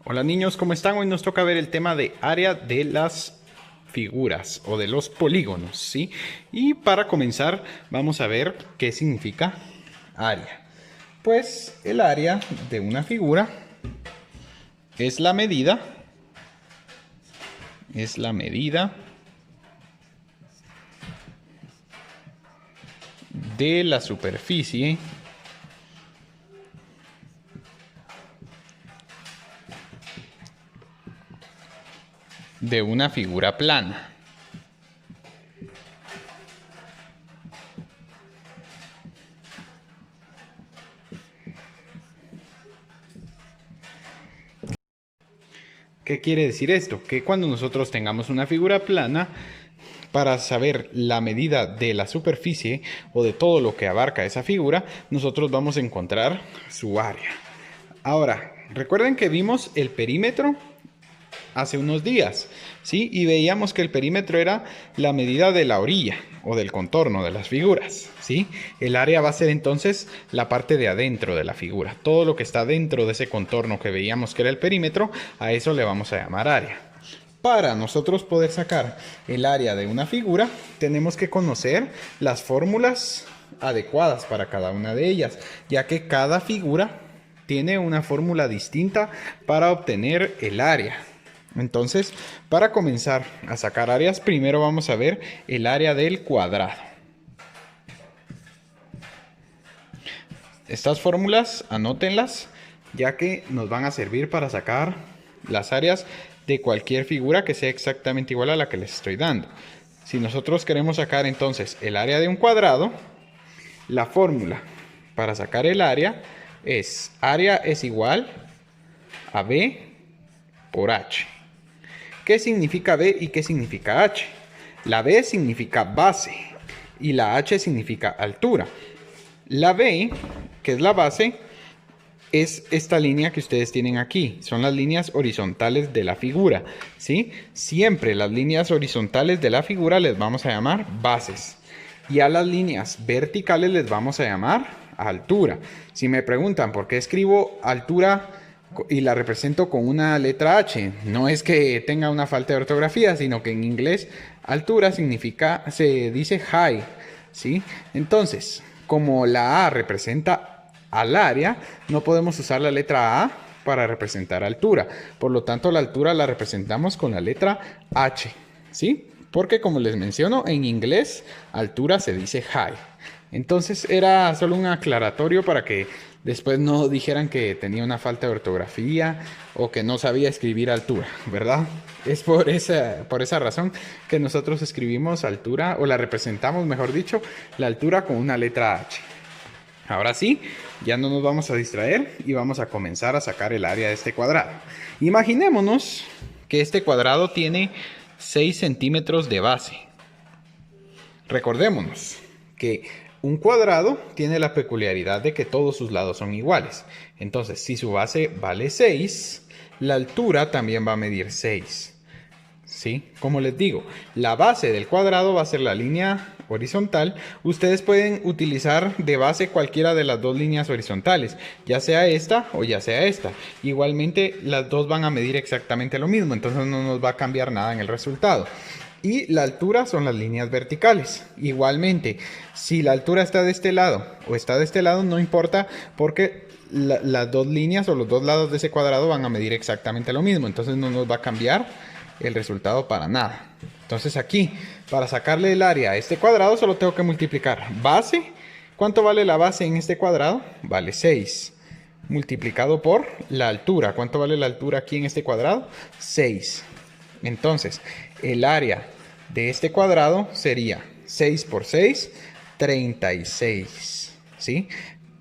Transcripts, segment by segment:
Hola niños, ¿cómo están? Hoy nos toca ver el tema de área de las figuras o de los polígonos, ¿sí? Y para comenzar vamos a ver qué significa área. Pues el área de una figura es la medida, de la superficie de una figura plana. ¿Qué quiere decir esto? Que cuando nosotros tengamos una figura plana, para saber la medida de la superficie o de todo lo que abarca esa figura, nosotros vamos a encontrar su área. Ahora, recuerden que vimos el perímetro hace unos días, ¿sí? Y veíamos que el perímetro era la medida de la orilla o del contorno de las figuras, ¿sí? El área va a ser entonces la parte de adentro de la figura. Todo lo que está dentro de ese contorno que veíamos que era el perímetro, a eso le vamos a llamar área. Para nosotros poder sacar el área de una figura, tenemos que conocer las fórmulas adecuadas para cada una de ellas, ya que cada figura tiene una fórmula distinta para obtener el área. Entonces, para comenzar a sacar áreas, primero vamos a ver el área del cuadrado. Estas fórmulas, anótenlas, ya que nos van a servir para sacar las áreas de cualquier figura que sea exactamente igual a la que les estoy dando. Si nosotros queremos sacar entonces el área de un cuadrado, la fórmula para sacar el área es área es igual a B por H. ¿Qué significa B y qué significa H? La B significa base y la H significa altura. La B, que es la base, es esta línea que ustedes tienen aquí. Son las líneas horizontales de la figura, ¿sí? Siempre las líneas horizontales de la figura les vamos a llamar bases. Y a las líneas verticales les vamos a llamar altura. Si me preguntan por qué escribo altura y la represento con una letra H, no es que tenga una falta de ortografía, sino que en inglés altura significa, se dice high, ¿sí? Entonces, como la A representa al área, no podemos usar la letra A para representar altura. Por lo tanto, la altura la representamos con la letra H, ¿sí? Porque como les menciono, en inglés altura se dice high. Entonces era solo un aclaratorio para que después no dijeran que tenía una falta de ortografía o que no sabía escribir altura, ¿verdad? Es por esa razón que nosotros escribimos altura, o la representamos, mejor dicho, la altura con una letra H. Ahora sí, ya no nos vamos a distraer y vamos a comenzar a sacar el área de este cuadrado. Imaginémonos que este cuadrado tiene 6 centímetros de base. Recordémonos que un cuadrado tiene la peculiaridad de que todos sus lados son iguales. Entonces, si su base vale 6, la altura también va a medir 6. ¿Sí? Como les digo, la base del cuadrado va a ser la línea horizontal. Ustedes pueden utilizar de base cualquiera de las dos líneas horizontales, ya sea esta o ya sea esta. Igualmente, las dos van a medir exactamente lo mismo, entonces no nos va a cambiar nada en el resultado. Y la altura son las líneas verticales. Igualmente, si la altura está de este lado o está de este lado, no importa, porque las dos líneas o los dos lados de ese cuadrado van a medir exactamente lo mismo. Entonces no nos va a cambiar el resultado para nada. Entonces aquí, para sacarle el área a este cuadrado, solo tengo que multiplicar base. ¿Cuánto vale la base en este cuadrado? Vale 6. Multiplicado por la altura. ¿Cuánto vale la altura aquí en este cuadrado? 6. Entonces, el área de este cuadrado sería 6 por 6, 36. ¿Sí?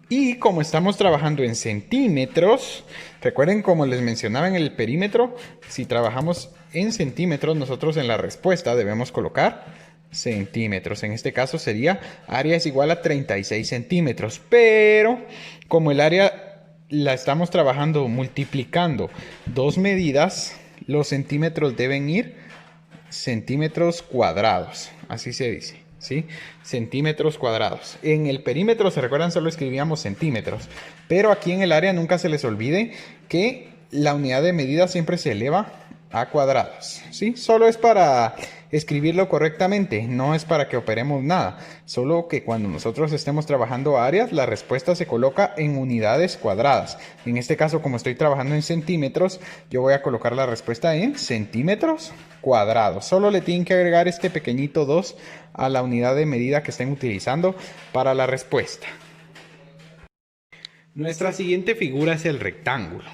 Y como estamos trabajando en centímetros, recuerden como les mencionaba en el perímetro, si trabajamos en centímetros, nosotros en la respuesta debemos colocar centímetros. En este caso sería área es igual a 36 centímetros. Pero como el área la estamos trabajando multiplicando dos medidas, los centímetros deben ir centímetros cuadrados. Así se dice. ¿Sí? Centímetros cuadrados. En el perímetro, se recuerdan, solo escribíamos centímetros. Pero aquí en el área nunca se les olvide que la unidad de medida siempre se eleva a cuadrados, ¿sí? Solo es para escribirlo correctamente, no es para que operemos nada. Solo que cuando nosotros estemos trabajando áreas, la respuesta se coloca en unidades cuadradas. En este caso, como estoy trabajando en centímetros, yo voy a colocar la respuesta en centímetros cuadrados. Solo le tienen que agregar este pequeñito 2 a la unidad de medida que estén utilizando para la respuesta. Nuestra siguiente figura es el rectángulo.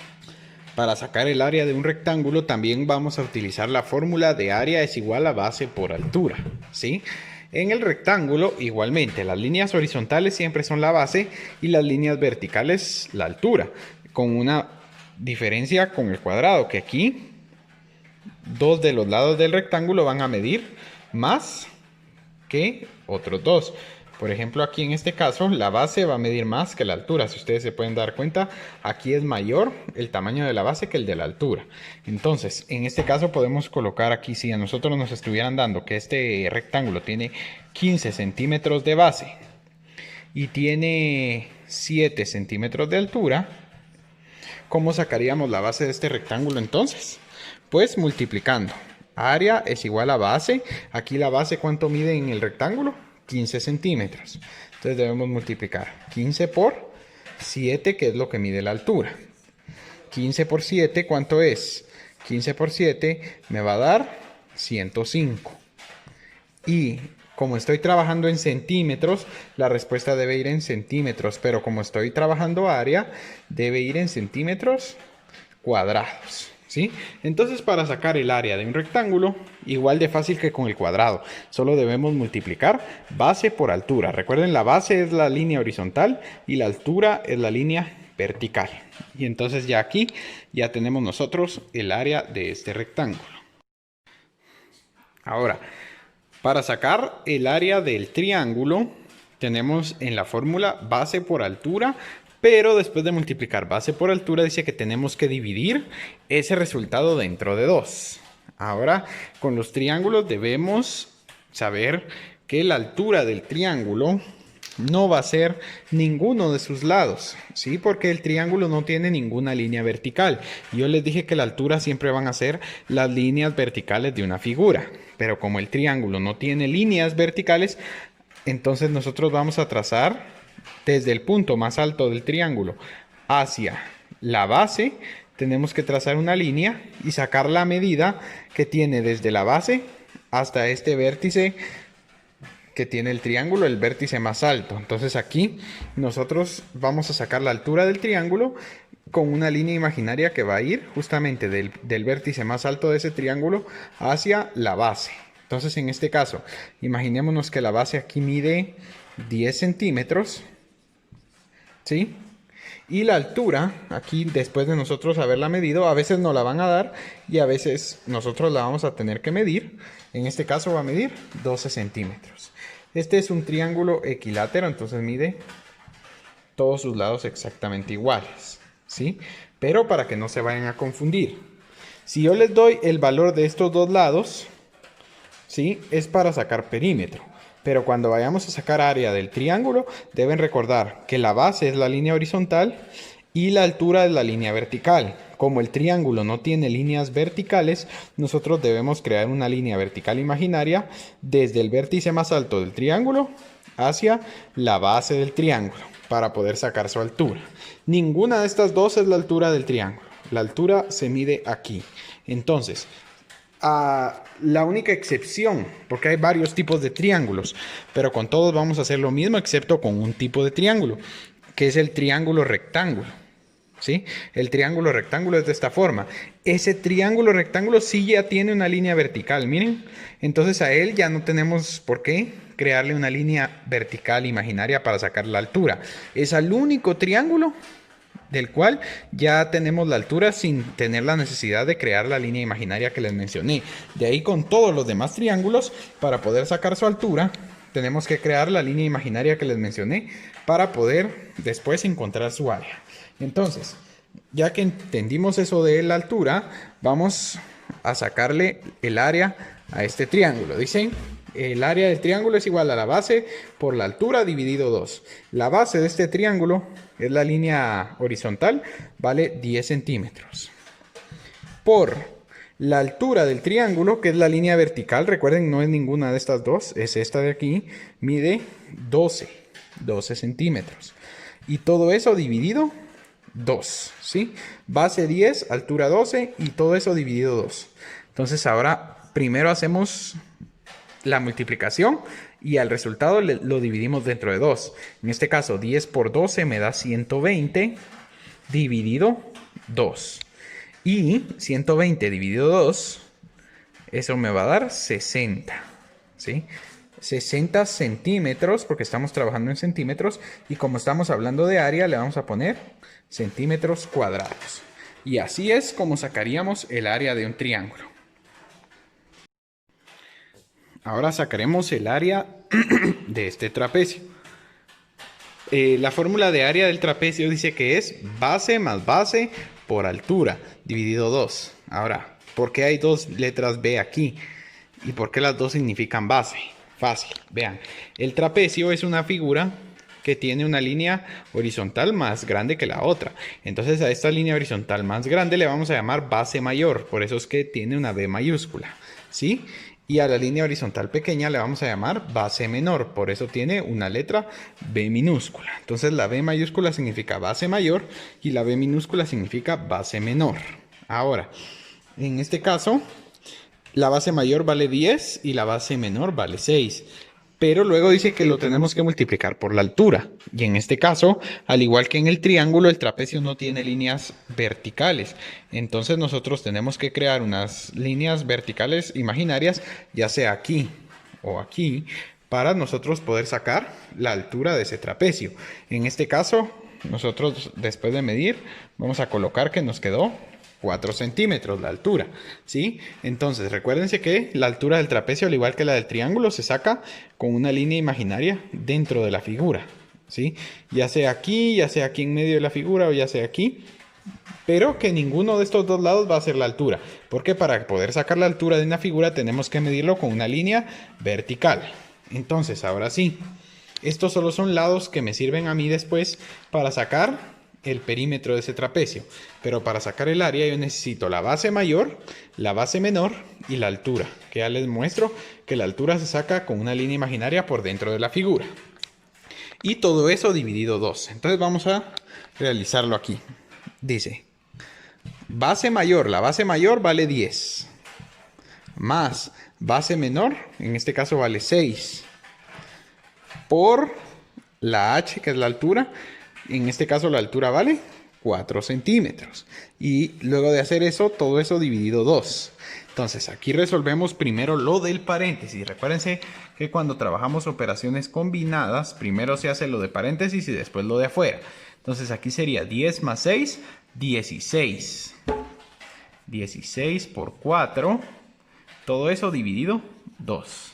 Para sacar el área de un rectángulo también vamos a utilizar la fórmula de área es igual a base por altura, ¿sí? En el rectángulo igualmente las líneas horizontales siempre son la base y las líneas verticales la altura, con una diferencia con el cuadrado, que aquí dos de los lados del rectángulo van a medir más que otros dos. Por ejemplo, aquí en este caso, la base va a medir más que la altura. Si ustedes se pueden dar cuenta, aquí es mayor el tamaño de la base que el de la altura. Entonces, en este caso podemos colocar aquí, si a nosotros nos estuvieran dando que este rectángulo tiene 15 centímetros de base y tiene 7 centímetros de altura, ¿cómo sacaríamos la base de este rectángulo entonces? Pues multiplicando. Área es igual a base. Aquí la base, ¿cuánto mide en el rectángulo? 15 centímetros. Entonces debemos multiplicar 15 por 7, que es lo que mide la altura. 15 por 7, ¿cuánto es? 15 por 7 me va a dar 105. Y como estoy trabajando en centímetros, la respuesta debe ir en centímetros. Pero como estoy trabajando área, debe ir en centímetros cuadrados, ¿sí? Entonces, para sacar el área de un rectángulo, igual de fácil que con el cuadrado, solo debemos multiplicar base por altura. Recuerden, la base es la línea horizontal y la altura es la línea vertical. Y entonces ya aquí ya tenemos nosotros el área de este rectángulo. Ahora, para sacar el área del triángulo, tenemos en la fórmula base por altura. Pero después de multiplicar base por altura, dice que tenemos que dividir ese resultado dentro de 2. Ahora, con los triángulos debemos saber que la altura del triángulo no va a ser ninguno de sus lados, ¿sí? Porque el triángulo no tiene ninguna línea vertical. Yo les dije que la altura siempre van a ser las líneas verticales de una figura. Pero como el triángulo no tiene líneas verticales, entonces nosotros vamos a trazar desde el punto más alto del triángulo hacia la base. Tenemos que trazar una línea y sacar la medida que tiene desde la base hasta este vértice que tiene el triángulo, el vértice más alto. Entonces aquí nosotros vamos a sacar la altura del triángulo con una línea imaginaria que va a ir justamente del vértice más alto de ese triángulo hacia la base. Entonces, en este caso, imaginémonos que la base aquí mide 10 centímetros, ¿sí? Y la altura, aquí después de nosotros haberla medido, a veces nos la van a dar y a veces nosotros la vamos a tener que medir. En este caso va a medir 12 centímetros. Este es un triángulo equilátero, entonces mide todos sus lados exactamente iguales, ¿sí? Pero para que no se vayan a confundir, si yo les doy el valor de estos dos lados, ¿sí? Es para sacar perímetro. Pero cuando vayamos a sacar área del triángulo, deben recordar que la base es la línea horizontal y la altura es la línea vertical. Como el triángulo no tiene líneas verticales, nosotros debemos crear una línea vertical imaginaria desde el vértice más alto del triángulo hacia la base del triángulo para poder sacar su altura. Ninguna de estas dos es la altura del triángulo. La altura se mide aquí. Entonces, la única excepción, porque hay varios tipos de triángulos, pero con todos vamos a hacer lo mismo excepto con un tipo de triángulo, que es el triángulo rectángulo, ¿sí? El triángulo rectángulo es de esta forma. Ese triángulo rectángulo sí ya tiene una línea vertical, miren. Entonces a él ya no tenemos por qué crearle una línea vertical imaginaria para sacar la altura. Es el único triángulo del cual ya tenemos la altura sin tener la necesidad de crear la línea imaginaria que les mencioné. De ahí, con todos los demás triángulos, para poder sacar su altura, tenemos que crear la línea imaginaria que les mencioné para poder después encontrar su área. Entonces, ya que entendimos eso de la altura, vamos a sacarle el área a este triángulo. Dicen, el área del triángulo es igual a la base por la altura dividido 2. La base de este triángulo es la línea horizontal, vale 10 centímetros. por la altura del triángulo, que es la línea vertical. Recuerden, no es ninguna de estas dos, es esta de aquí. Mide 12 centímetros. Y todo eso dividido 2, ¿sí? Base 10, altura 12 y todo eso dividido 2. Entonces ahora primero hacemos la multiplicación y al resultado lo dividimos dentro de 2. En este caso 10 por 12 me da 120 dividido 2. Y 120 dividido 2, eso me va a dar 60, ¿sí? 60 centímetros, porque estamos trabajando en centímetros. Y como estamos hablando de área, le vamos a poner centímetros cuadrados. Y así es como sacaríamos el área de un triángulo. Ahora sacaremos el área de este trapecio. La fórmula de área del trapecio dice que es base más base por altura, dividido 2. Ahora, ¿por qué hay dos letras B aquí? ¿Y por qué las dos significan base? Fácil, vean. El trapecio es una figura que tiene una línea horizontal más grande que la otra. Entonces a esta línea horizontal más grande le vamos a llamar base mayor. Por eso es que tiene una B mayúscula, ¿sí? Y a la línea horizontal pequeña le vamos a llamar base menor. Por eso tiene una letra B minúscula. Entonces la B mayúscula significa base mayor y la B minúscula significa base menor. Ahora, en este caso, la base mayor vale 10 y la base menor vale 6. Pero luego dice que lo tenemos que multiplicar por la altura. Y en este caso, al igual que en el triángulo, el trapecio no tiene líneas verticales. Entonces nosotros tenemos que crear unas líneas verticales imaginarias, ya sea aquí o aquí, para nosotros poder sacar la altura de ese trapecio. En este caso, nosotros después de medir, vamos a colocar que nos quedó 4 centímetros la altura, ¿sí? Entonces, recuérdense que la altura del trapecio, al igual que la del triángulo, se saca con una línea imaginaria dentro de la figura, ¿sí? Ya sea aquí en medio de la figura o ya sea aquí, pero que ninguno de estos dos lados va a ser la altura, porque para poder sacar la altura de una figura tenemos que medirlo con una línea vertical. Entonces, ahora sí, estos solo son lados que me sirven a mí después para sacar el perímetro de ese trapecio. Pero para sacar el área yo necesito la base mayor, la base menor y la altura, que ya les muestro que la altura se saca con una línea imaginaria por dentro de la figura. Y todo eso dividido 2. Entonces vamos a realizarlo aquí. Dice, base mayor, la base mayor vale 10. Más base menor, en este caso vale 6. Por la H, que es la altura. En este caso la altura vale 4 centímetros. Y luego de hacer eso, todo eso dividido 2. Entonces aquí resolvemos primero lo del paréntesis. Recuérdense que cuando trabajamos operaciones combinadas, primero se hace lo de paréntesis y después lo de afuera. Entonces aquí sería 10 más 6, 16. 16 por 4. Todo eso dividido 2.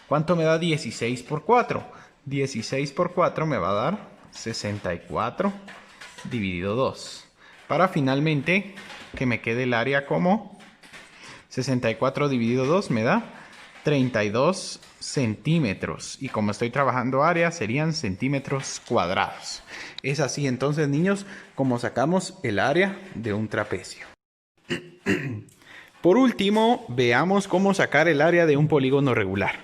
¿Cuánto me da 16 por 4? 16 por 4 me va a dar 64 dividido 2. Para finalmente que me quede el área como 64 dividido 2 me da 32 centímetros. Y como estoy trabajando área, serían centímetros cuadrados. Es así entonces, niños, como sacamos el área de un trapecio. Por último, veamos cómo sacar el área de un polígono regular.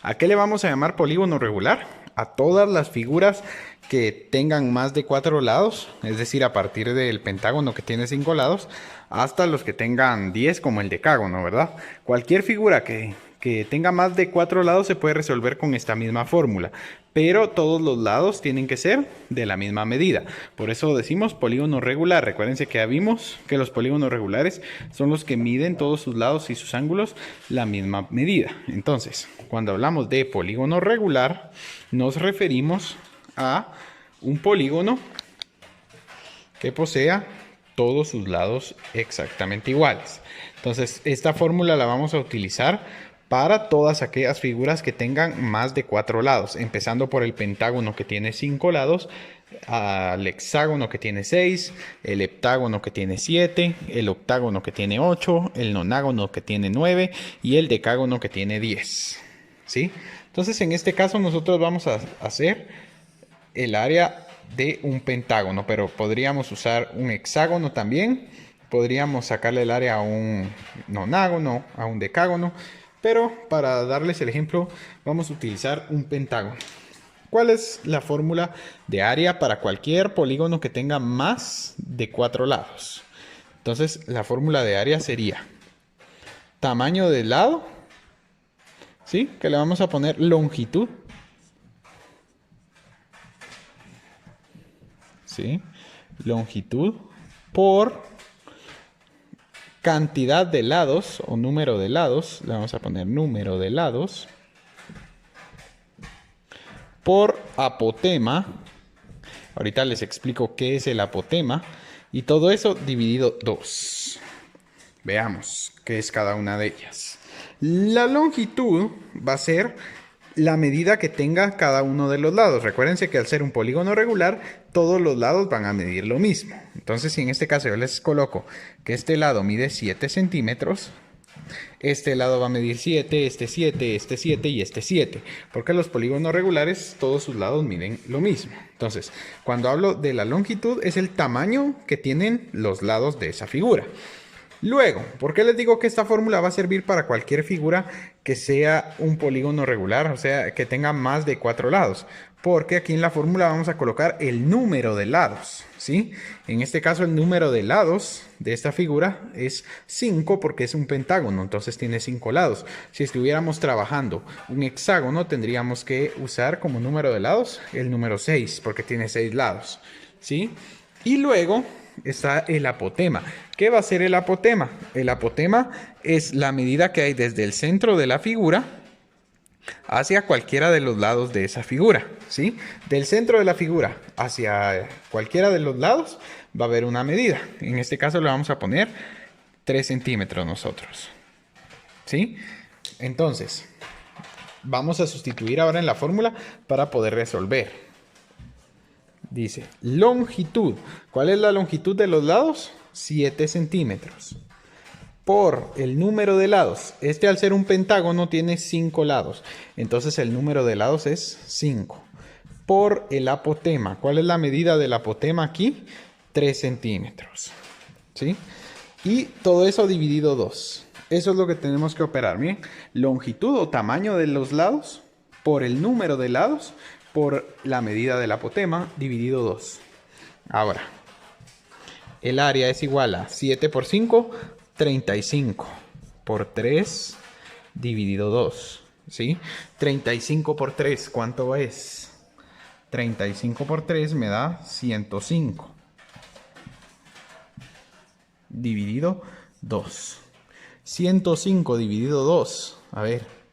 ¿A qué le vamos a llamar polígono regular? A todas las figuras que tengan más de 4 lados, es decir, a partir del pentágono que tiene 5 lados, hasta los que tengan 10 como el decágono, ¿verdad? Cualquier figura que tenga más de 4 lados se puede resolver con esta misma fórmula, pero todos los lados tienen que ser de la misma medida. Por eso decimos polígono regular. Recuérdense que ya vimos que los polígonos regulares son los que miden todos sus lados y sus ángulos la misma medida. Entonces, cuando hablamos de polígono regular, nos referimos a un polígono que posea todos sus lados exactamente iguales. Entonces, esta fórmula la vamos a utilizar para todas aquellas figuras que tengan más de 4 lados, empezando por el pentágono que tiene 5 lados, al hexágono que tiene 6, el heptágono que tiene 7, el octágono que tiene 8, el nonágono que tiene 9 y el decágono que tiene 10. ¿Sí? Entonces, en este caso nosotros vamos a hacer el área de un pentágono, pero podríamos usar un hexágono también. podríamos sacarle el área a un nonágono, a un decágono, pero para darles el ejemplo vamos a utilizar un pentágono. ¿Cuál es la fórmula de área para cualquier polígono que tenga más de 4 lados? Entonces la fórmula de área sería tamaño del lado, ¿sí? Que le vamos a poner longitud, ¿sí? Longitud por cantidad de lados o número de lados, le vamos a poner número de lados, por apotema. Ahorita les explico qué es el apotema. Y todo eso dividido 2. Veamos qué es cada una de ellas. La longitud va a ser la medida que tenga cada uno de los lados. Recuérdense que al ser un polígono regular, todos los lados van a medir lo mismo. Entonces, si en este caso yo les coloco que este lado mide 7 centímetros, este lado va a medir 7, este 7, este 7 y este 7. Porque los polígonos regulares, todos sus lados miden lo mismo. Entonces, cuando hablo de la longitud, es el tamaño que tienen los lados de esa figura. Luego, ¿por qué les digo que esta fórmula va a servir para cualquier figura que sea un polígono regular? O sea, que tenga más de 4 lados. Porque aquí en la fórmula vamos a colocar el número de lados, ¿sí? En este caso el número de lados de esta figura es 5 porque es un pentágono, entonces tiene 5 lados. Si estuviéramos trabajando un hexágono, tendríamos que usar como número de lados el número 6 porque tiene 6 lados, ¿sí? Y luego está el apotema. ¿Qué va a ser el apotema? El apotema es la medida que hay desde el centro de la figura hacia cualquiera de los lados de esa figura, ¿sí? Del centro de la figura hacia cualquiera de los lados va a haber una medida. En este caso le vamos a poner 3 centímetros nosotros, ¿sí? Entonces, vamos a sustituir ahora en la fórmula para poder resolver. Dice longitud. ¿Cuál es la longitud de los lados? 7 centímetros. Por el número de lados. Este al ser un pentágono tiene 5 lados. Entonces el número de lados es 5. Por el apotema. ¿Cuál es la medida del apotema aquí? 3 centímetros. ¿Sí? Y todo eso dividido 2. Eso es lo que tenemos que operar. Miren. Longitud o tamaño de los lados por el número de lados por la medida del apotema dividido 2. Ahora, el área es igual a 7 por 5, 35 por 3 dividido 2, ¿sí? 35 por 3, ¿cuánto es? 35 por 3 me da 105 dividido 2. 105 dividido 2, a ver.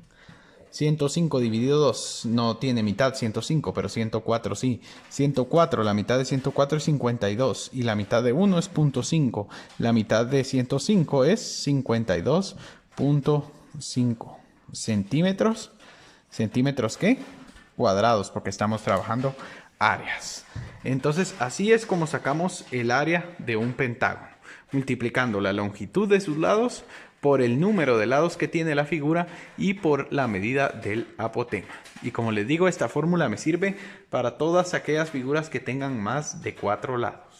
105 dividido 2 no tiene mitad 105, pero 104 sí. 104, la mitad de 104 es 52 y la mitad de 1 es 0.5. La mitad de 105 es 52.5 centímetros. ¿Centímetros qué? Cuadrados, porque estamos trabajando áreas. Entonces, así es como sacamos el área de un pentágono, multiplicando la longitud de sus lados por el número de lados que tiene la figura y por la medida del apotema. Y como les digo, esta fórmula me sirve para todas aquellas figuras que tengan más de 4 lados.